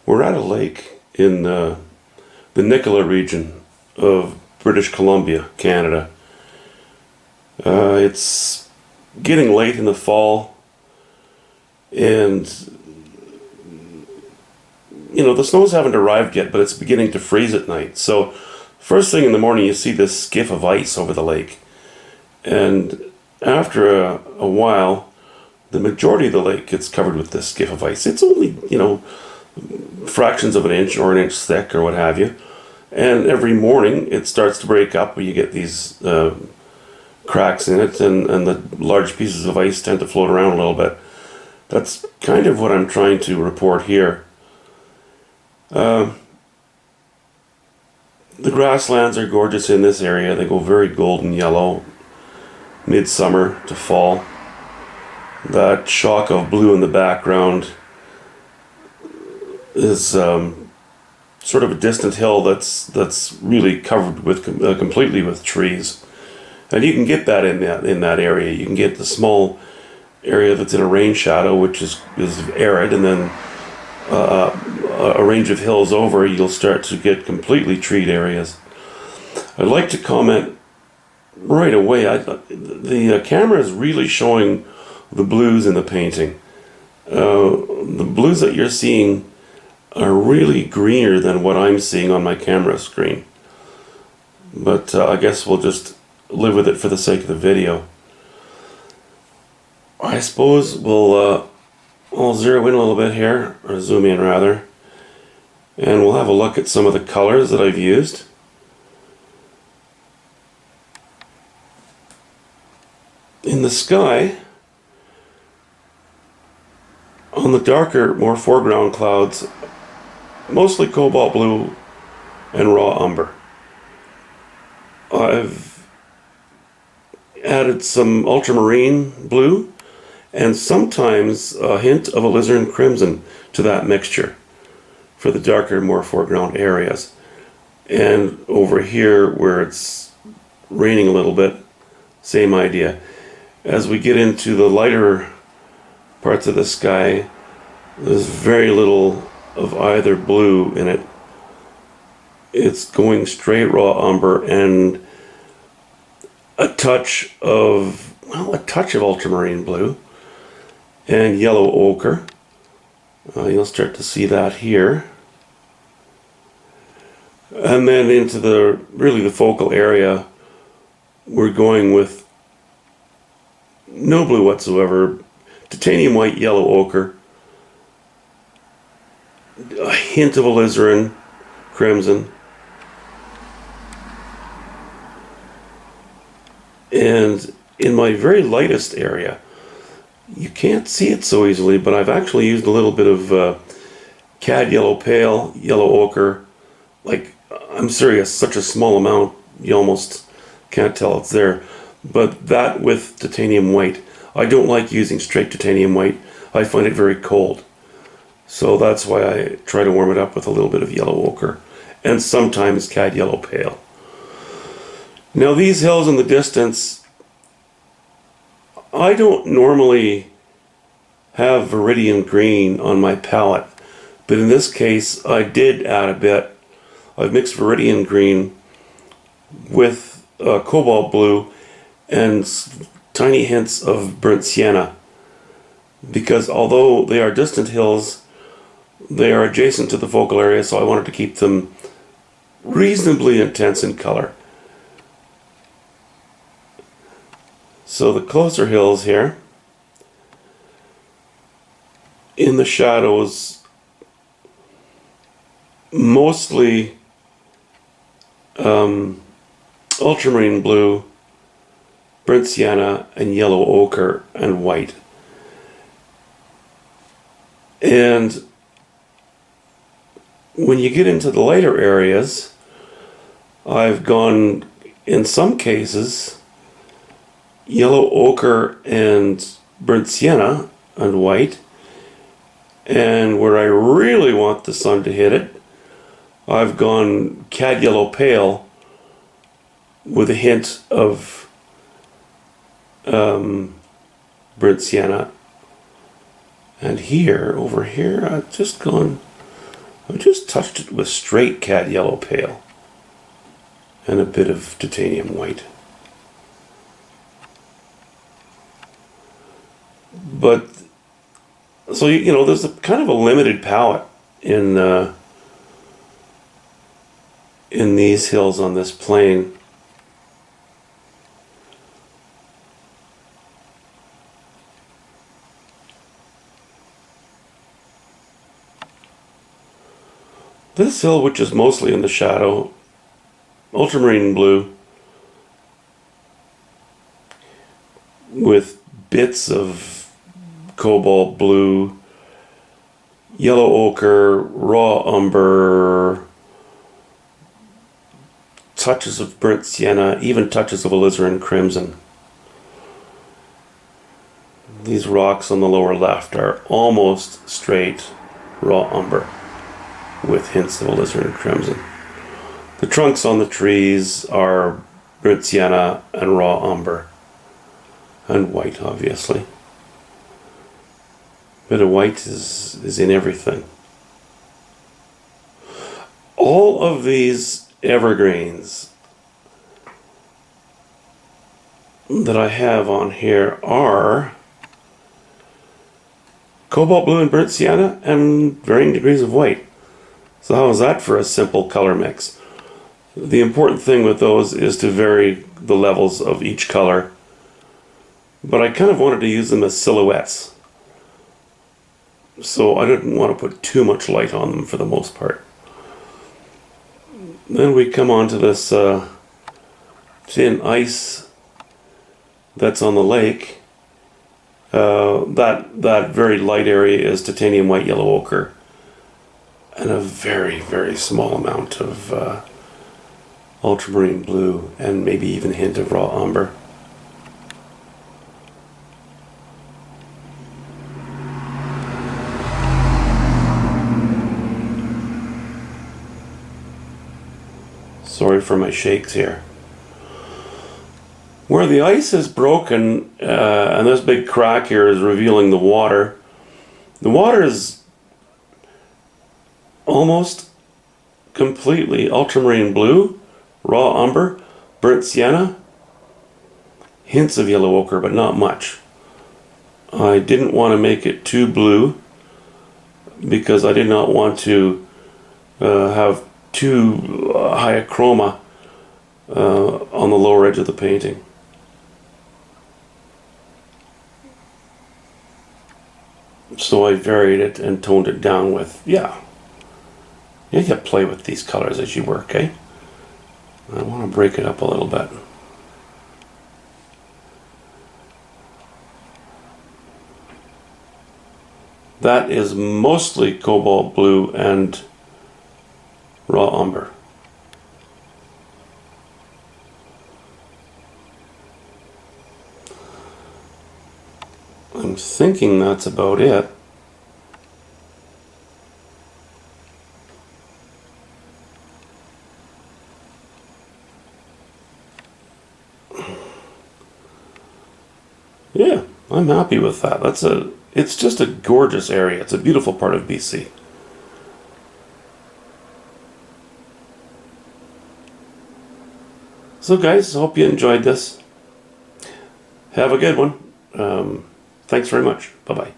We're at a lake in the Nicola region of British Columbia, Canada. It's getting late in the fall, and the snows haven't arrived yet, but it's beginning to freeze at night. So first thing in the morning you see this skiff of ice over the lake, and after a while the majority of the lake gets covered with this skiff of ice. It's only fractions of an inch or an inch thick or what have you, and every morning it starts to break up where you get these cracks in it, and the large pieces of ice tend to float around a little bit. That's kind of what I'm trying to report here. The grasslands are gorgeous in this area. They go very golden yellow, midsummer to fall. That shock of blue in the background is sort of a distant hill that's really covered with completely with trees, and you can get that in that area. You can get the small area that's in a rain shadow, which is arid, and then a range of hills over, you'll start to get completely treed areas. I'd like to comment right away. The camera is really showing the blues in the painting. The blues that you're seeing are really greener than what I'm seeing on my camera screen. But I guess we'll just live with it for the sake of the video. I suppose I'll zero in a little bit here, or zoom in rather, and we'll have a look at some of the colors that I've used. In the sky, on the darker, more foreground clouds, mostly cobalt blue and raw umber. I've added some ultramarine blue and sometimes a hint of alizarin crimson to that mixture for the darker, more foreground areas. And over here where it's raining a little bit, same idea. As we get into the lighter parts of the sky, there's very little of either blue in it. It's going straight raw umber and a touch of ultramarine blue and yellow ochre. You'll start to see that here. And then into the focal area, we're going with no blue whatsoever, titanium white, yellow ochre, a hint of alizarin crimson, and in my very lightest area, you can't see it so easily, but I've actually used a little bit of cad yellow pale, yellow ochre. Like, I'm serious, such a small amount, you almost can't tell it's there. But that with titanium white. I don't like using straight titanium white. I find it very cold. So that's why I try to warm it up with a little bit of yellow ochre, and sometimes cad yellow pale. Now these hills in the distance, I don't normally have viridian green on my palette, but in this case I did add a bit. I've mixed viridian green with cobalt blue and tiny hints of burnt sienna, because although they are distant hills, they are adjacent to the focal area, so I wanted to keep them reasonably intense in color. So the closer hills here, in the shadows, mostly ultramarine blue, burnt sienna, and yellow ochre and white. And when you get into the lighter areas, I've gone, in some cases, yellow ochre and burnt sienna and white. And where I really want the sun to hit it, I've gone cad yellow pale with a hint of burnt sienna. And here, over here, I've just gone I just touched it with straight cad yellow pale and a bit of titanium white. But so there's a kind of a limited palette in these hills on this plain. This hill, which is mostly in the shadow, ultramarine blue with bits of cobalt blue, yellow ochre, raw umber, touches of burnt sienna, even touches of alizarin crimson. These rocks on the lower left are almost straight raw umber with hints of alizarin crimson. The trunks on the trees are burnt sienna and raw umber. And white, obviously. Bit of white is in everything. All of these evergreens that I have on here are cobalt blue and burnt sienna and varying degrees of white. So how is that for a simple color mix? The important thing with those is to vary the levels of each color. But I kind of wanted to use them as silhouettes. So I didn't want to put too much light on them for the most part. Then we come on to this thin ice that's on the lake. That very light area is titanium white yellow ochre. And a very, very small amount of ultramarine blue and maybe even a hint of raw umber. Sorry for my shakes here. Where the ice is broken and this big crack here is revealing the water is almost completely ultramarine blue, raw umber, burnt sienna, hints of yellow ochre, but not much. I didn't want to make it too blue because I did not want to have too high a chroma on the lower edge of the painting. So I varied it and toned it down with, you play with these colors as you work, eh? I want to break it up a little bit. That is mostly cobalt blue and raw umber. I'm thinking that's about it. Yeah, I'm happy with that. It's just a gorgeous area. It's a beautiful part of BC. So guys, hope you enjoyed this. Have a good one. Thanks very much. Bye-bye.